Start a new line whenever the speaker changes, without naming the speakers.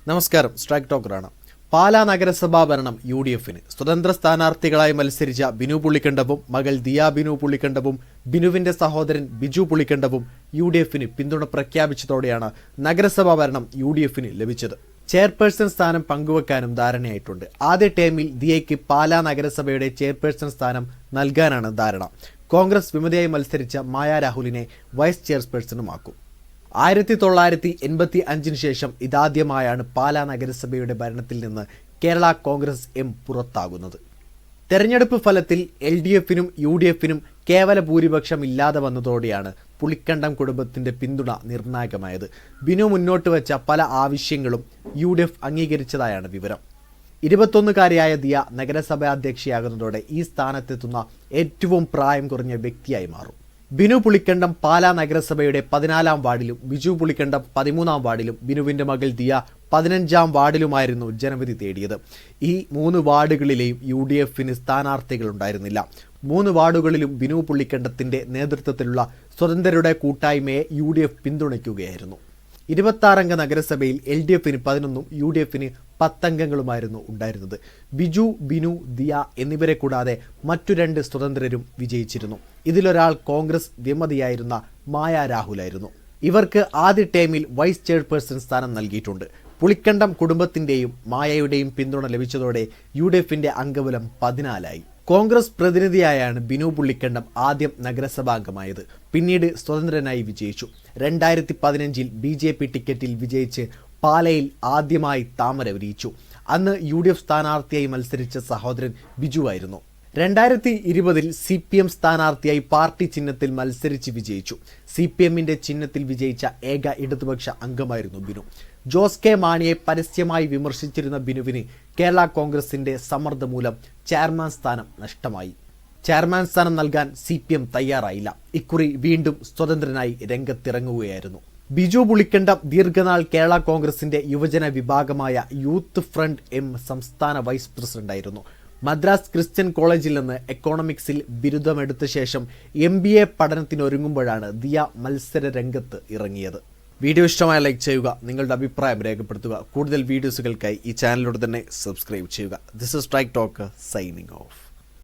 നമസ്കാരം. സ്ട്രൈക്ക് ടോക്കറാണ്. പാലാ നഗരസഭാ ഭരണം UDFന്. സ്വതന്ത്ര സ്ഥാനാർത്ഥികളായി മത്സരിച്ച ബിനു പുളിക്കണ്ടവും മകൾ ദിയ ബിനു പുളിക്കണ്ടവും ബിനുവിന്റെ സഹോദരൻ ബിജു പുളിക്കണ്ടവും UDFന് പിന്തുണ പ്രഖ്യാപിച്ചതോടെയാണ് നഗരസഭാ ഭരണം UDFന് ലഭിച്ചത്. ചെയർപേഴ്സൺ സ്ഥാനം പങ്കുവെക്കാനും ധാരണയായിട്ടുണ്ട്. ആദ്യ ടേമിൽ ദിയയ്ക്ക് പാലാ നഗരസഭയുടെ ചെയർപേഴ്സൺ സ്ഥാനം നൽകാനാണ് ധാരണ. കോൺഗ്രസ് വിമതയായി മത്സരിച്ച മായ രാഹുലിനെ വൈസ് ചെയർപേഴ്സണുമാക്കും. 1985 ശേഷം ഇതാദ്യമായാണ് പാലാ നഗരസഭയുടെ ഭരണത്തിൽ നിന്ന് കേരള കോൺഗ്രസ് എം പുറത്താകുന്നത്. തെരഞ്ഞെടുപ്പ് ഫലത്തിൽ LDFനും UDFനും കേവല ഭൂരിപക്ഷം ഇല്ലാതെ വന്നതോടെയാണ് പുളിക്കണ്ടം കുടുംബത്തിന്റെ പിന്തുണ നിർണായകമായത്. ബിനു മുന്നോട്ട് വെച്ച പല ആവശ്യങ്ങളും UDF അംഗീകരിച്ചതായാണ് വിവരം. 21കാരിയായ ദിയ നഗരസഭാ അധ്യക്ഷയാകുന്നതോടെ ഈ സ്ഥാനത്തെത്തുന്ന ഏറ്റവും പ്രായം കുറഞ്ഞ വ്യക്തിയായി മാറും. ബിനു പുളിക്കണ്ടം പാലാ നഗരസഭയുടെ 14ാം വാർഡിലും ബിജു പുളിക്കണ്ടം 13ാം വാർഡിലും ബിനുവിന്റെ മകൾ ദിയ 15ാം വാർഡിലുമായിരുന്നു ജനവിധി തേടിയത്. ഈ 3 വാർഡുകളിലെയും UDFന് സ്ഥാനാർത്ഥികൾ ഉണ്ടായിരുന്നില്ല. 3 വാർഡുകളിലും ബിനു പുളിക്കണ്ടത്തിന്റെ നേതൃത്വത്തിലുള്ള സ്വതന്ത്രരുടെ കൂട്ടായ്മയെ UDF പിന്തുണയ്ക്കുകയായിരുന്നു. 26 അംഗ നഗരസഭയിൽ LDFന് 11ഉം UDFന് 10 അംഗങ്ങളുമായിരുന്നു ഉണ്ടായിരുന്നത്. ബിജു, ബിനു, ദിയ എന്നിവരെ കൂടാതെ മറ്റു 2 സ്വതന്ത്രരും വിജയിച്ചിരുന്നു. ഇതിലൊരാൾ കോൺഗ്രസ് വിമതയായിരുന്ന മായ രാഹുലായിരുന്നു. ഇവർക്ക് ആദ്യ ടേമിൽ വൈസ് ചെയർപേഴ്സൺ സ്ഥാനം നൽകിയിട്ടുണ്ട്. പുളിക്കണ്ടം കുടുംബത്തിന്റെയും മായയുടെയും പിന്തുണ ലഭിച്ചതോടെ UDFന്റെ അംഗബലം 14ആയി. കോൺഗ്രസ് പ്രതിനിധിയായാണ് ബിനു പുളിക്കണ്ടം ആദ്യം നഗരസഭാംഗമായത്. പിന്നീട് സ്വതന്ത്രനായി വിജയിച്ചു. 2015 BJP ടിക്കറ്റിൽ വിജയിച്ച് പാലയിൽ ആദ്യമായി താമര വിരിയിച്ചു. അന്ന് UDF സ്ഥാനാർത്ഥിയായി മത്സരിച്ച സഹോദരൻ ബിജു ആയിരുന്നു. 2020 CPM സ്ഥാനാർത്ഥിയായി പാർട്ടി ചിഹ്നത്തിൽ മത്സരിച്ച് വിജയിച്ചു. CPMന്റെ ചിഹ്നത്തിൽ വിജയിച്ച ഏക ഇടതുപക്ഷ അംഗമായിരുന്നു ബിനു. ജോസ് കെ മാണിയെ പരസ്യമായി വിമർശിച്ചിരുന്ന ബിനുവിന് കേരള കോൺഗ്രസിന്റെ സമ്മർദ്ദം മൂലം ചെയർമാൻ സ്ഥാനം നഷ്ടമായി. ചെയർമാൻ സ്ഥാനം നൽകാൻ CPM തയ്യാറായില്ല. ഇക്കുറി വീണ്ടും സ്വതന്ത്രനായി രംഗത്തിറങ്ങുകയായിരുന്നു. ബിജു പുളിക്കണ്ടം ദീർഘനാൾ കേരള കോൺഗ്രസിന്റെ യുവജന വിഭാഗമായ യൂത്ത് ഫ്രണ്ട് M സംസ്ഥാന വൈസ് പ്രസിഡന്റായിരുന്നു. മദ്രാസ് ക്രിസ്ത്യൻ കോളേജിൽ നിന്ന് എക്കോണമിക്സിൽ ബിരുദമെടുത്ത ശേഷം MBA പഠനത്തിനൊരുങ്ങുമ്പോഴാണ് ദിയ മത്സര രംഗത്ത് ഇറങ്ങിയത്. വീഡിയോ ഇഷ്ടമായ ലൈക്ക് ചെയ്യുക, നിങ്ങളുടെ അഭിപ്രായം രേഖപ്പെടുത്തുക. കൂടുതൽ വീഡിയോസുകൾക്കായി ഈ ചാനലിലൂടെ തന്നെ സബ്സ്ക്രൈബ് ചെയ്യുക. This is strike talk signing off.